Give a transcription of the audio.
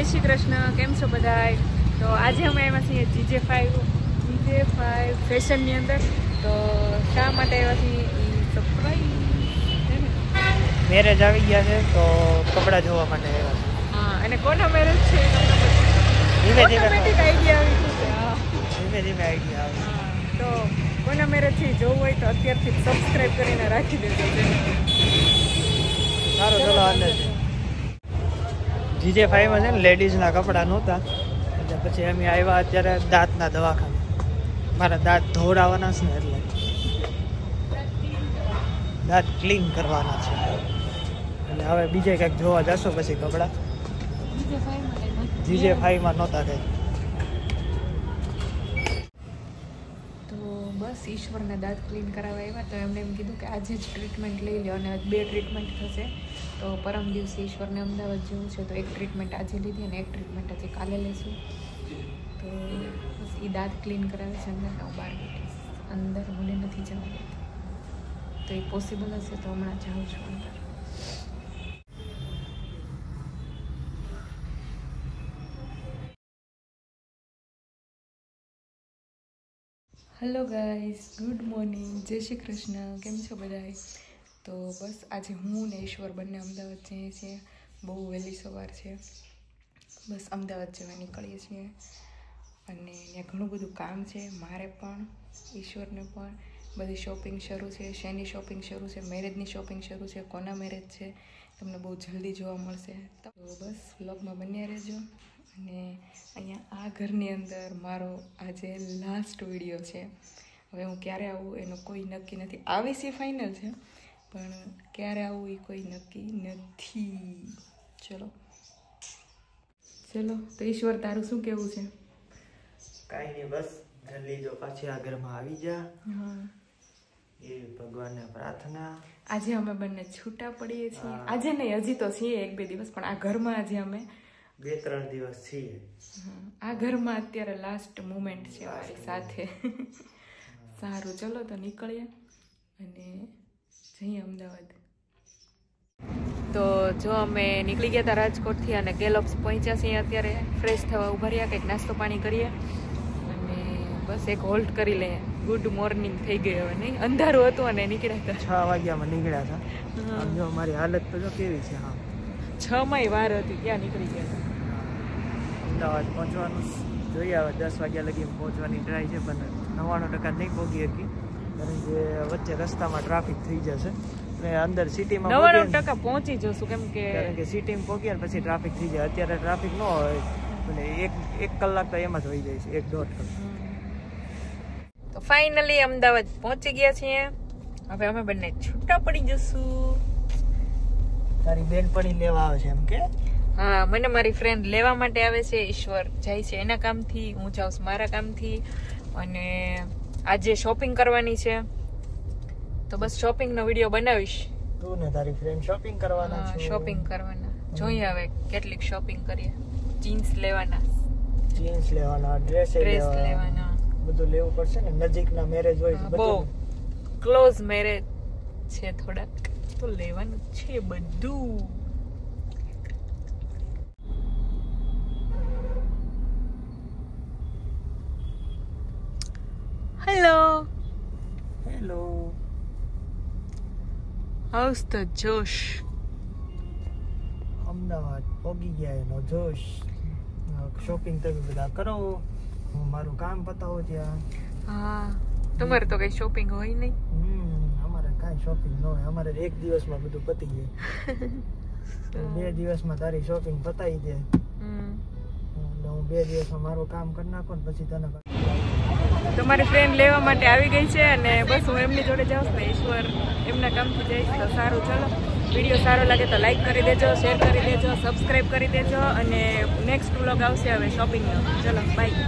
જય શ્રી કૃષ્ણ, કેમ છો બધાય? તો આજે અમે આવ્યા છીએ GJ5 ફેશનની અંદર. તો શા માટે આવ્યા છીએ એ સરપ્રાઈઝ મેરેજ આવી ગયા છે તો કપડાં જોવા માટે આવ્યા છે. હા, અને કોના મેરેજ છે ધીમે ધીમે આઈડિયા આવી ગયું છે. હા, ધીમે ધીમે આઈડિયા આવે. તો કોના મેરેજ છે જોવું હોય તો અત્યારથી સબસ્ક્રાઈબ કરીને રાખી દેજો. સારું, ચલો અંદર છે. GJ5માં છે ને લેડીઝના કપડાં નહોતા એટલે પછી અમે આવ્યા અત્યારે દાંતના દવાખાને. મારા દાંત ધોવડાવવાના છે ને એટલે દાંત ક્લીન કરવાના છે. એટલે હવે બીજે કંઈક જોવા જશો પછી કપડાં. GJ5માં નહોતા કંઈ. તો બસ ઈશ્વરના દાંત ક્લીન કરાવવા આવ્યા તો એમને એમ કીધું કે આજે જ ટ્રીટમેન્ટ લઈ લો અને 2 ટ્રીટમેન્ટ થશે. તો પરમ દિવસે ઈશ્વરને અમદાવાદ જવું છે તો એક ટ્રીટમેન્ટ આજે લીધી અને એક ટ્રીટમેન્ટ હજી કાલે લઈશું. તો બસ એ દાંત ક્લીન કરાવે છે અંદર. હું બહાર બેઠીશ, અંદર મને નથી જવા દેતી. તો એ પોસિબલ હશે તો હમણાં જાઉં છું અંદર. હેલો ગાઈઝ, ગુડ મોર્નિંગ, જય શ્રી કૃષ્ણ, કેમ છો બધાય? તો બસ આજે હું ને ઈશ્વર બંને અમદાવાદ જઈએ છીએ. બહુ વહેલી સવાર છે, બસ અમદાવાદ જવા નીકળીએ છીએ. અને ત્યાં ઘણું બધું કામ છે, મારે પણ ઈશ્વરને પણ. બધી શોપિંગ શરૂ છે. શેની શોપિંગ શરૂ છે? મેરેજની શોપિંગ શરૂ છે. કોના મેરેજ છે તમને બહુ જલ્દી જોવા મળશે. તો બસ વ્લોગમાં બન્યા રહેજો. અને અહીંયા આ ઘરની અંદર મારો આજે લાસ્ટ વિડીયો છે. હવે હું ક્યારે આવું એનો કોઈ નક્કી નથી. આવીશ એ ફાઇનલ છે પણ ક્યારે આવું એ કોઈ નક્કી નથી. ચલો તો ઈશ્વર, તારું શું કેવું છે? કાંઈ નહીં, બસ જલ્દી જો પાછી આ ઘરમાં આવી જા. હા, એ ભગવાનને પ્રાર્થના. આજે અમે બંને છૂટા પડીએ છીએ. આજે નહીં, હજી તો છીએ 1-2 દિવસ, પણ આ ઘરમાં આજે અમે 2-3 દિવસ છીએ. આ ઘરમાં અત્યારે લાસ્ટ મુમેન્ટ છે મારી સાથે. સારું, ચલો તો નીકળીએ અને જઈએ અમદાવાદ. તો જો અમે નીકળી ગયા હતા રાજકોટથી અને ગેલોપ્સ પહોંચ્યા છીએ અત્યારે. ફ્રેશ થવા ઉભા રહ્યા, કંઈક નાસ્તો પાણી કરીએ અને બસ એક હોલ્ટ કરી લઈએ. ગુડ મોર્નિંગ થઈ ગઈ હવે, નહીં? અંધારું હતું અને નીકળ્યા હતા 6 વાગ્યામાં નીકળ્યા હતા. આમ જો મારી હાલત તો જો કેવી છે. હા, 6માંય વાર હતી, ત્યાં નીકળી ગયા હતા. અમદાવાદ પહોંચવાનું જોઈએ. હવે 10 વાગ્યા લગી પહોંચવાની ટ્રાય છે પણ 99% નહીં પહોંચી શકી કારણ કે વચ્ચે રસ્તામાં ટ્રાફિક થઈ જશે. અને અંદર સિટીમાં 99% પહોંચી જશું કેમ કે સિટીમાં પહોંચીએ ને પછી ટ્રાફિક થઈ જાય. અત્યારે ટ્રાફિક ન હોય એટલે એક કલાક તો એમ જ હોઈ જાય છે, 1-1.5 કલાક. તો ફાઇનલી અમદાવાદ પહોંચી ગયા છીએ. હવે અમે બંને છૂટા પડી જશું. તારી બેનપણી લેવા આવે છે એમ કે? હા, મને મારી ફ્રેન્ડ લેવા માટે આવે છે. ઈશ્વર જાય છે એના કામથી, હું જાઉં છું મારા કામથી. અને આજે શોપિંગ કરવાની છે તો બસ શોપિંગનો વિડીયો બનાવીશ. તું ને તારી ફ્રેન્ડ શોપિંગ કરવાના છે? શોપિંગ કરવાના. જોઈએ હવે કેટલીક શોપિંગ કરીએ. જીન્સ લેવાના, ડ્રેસ લેવાના, બધું લેવું પડશે ને. નજીકના મેરેજ હોય તો બહુ ક્લોઝ મેરેજ છે થોડાક, તો લેવાનું છે બધું. હેલો હાઉસ ધ જોશ. અમદાવાદ પહોંચી ગયા એનો જોશ. શોપિંગ તમે બધા કરો, હું મારું કામ પતાવો ત્યાં. હા, તમારે તો કઈ શોપિંગ હોય નહીં. અમારે કાંઈ શોપિંગ ન હોય. અમારે 1 દિવસમાં બધું પતી જાય. 2 દિવસમાં તારી શોપિંગ પતાવી દે. હું 2 દિવસમાં મારું કામ કરી નાખું ને પછી તને. તમારી ફ્રેન્ડ લેવા માટે આવી ગઈ છે અને બસ હું એમની જોડે જાઉં છું. ઈશ્વર એમના કામથી જઈશ. તો સારું, ચલો. વિડીયો સારો લાગે તો લાઈક કરી દેજો, શેર કરી દેજો, સબસ્ક્રાઈબ કરી દેજો. અને નેક્સ્ટ વ્લોગ આવશે હવે શોપિંગનો. ચલો, બાય.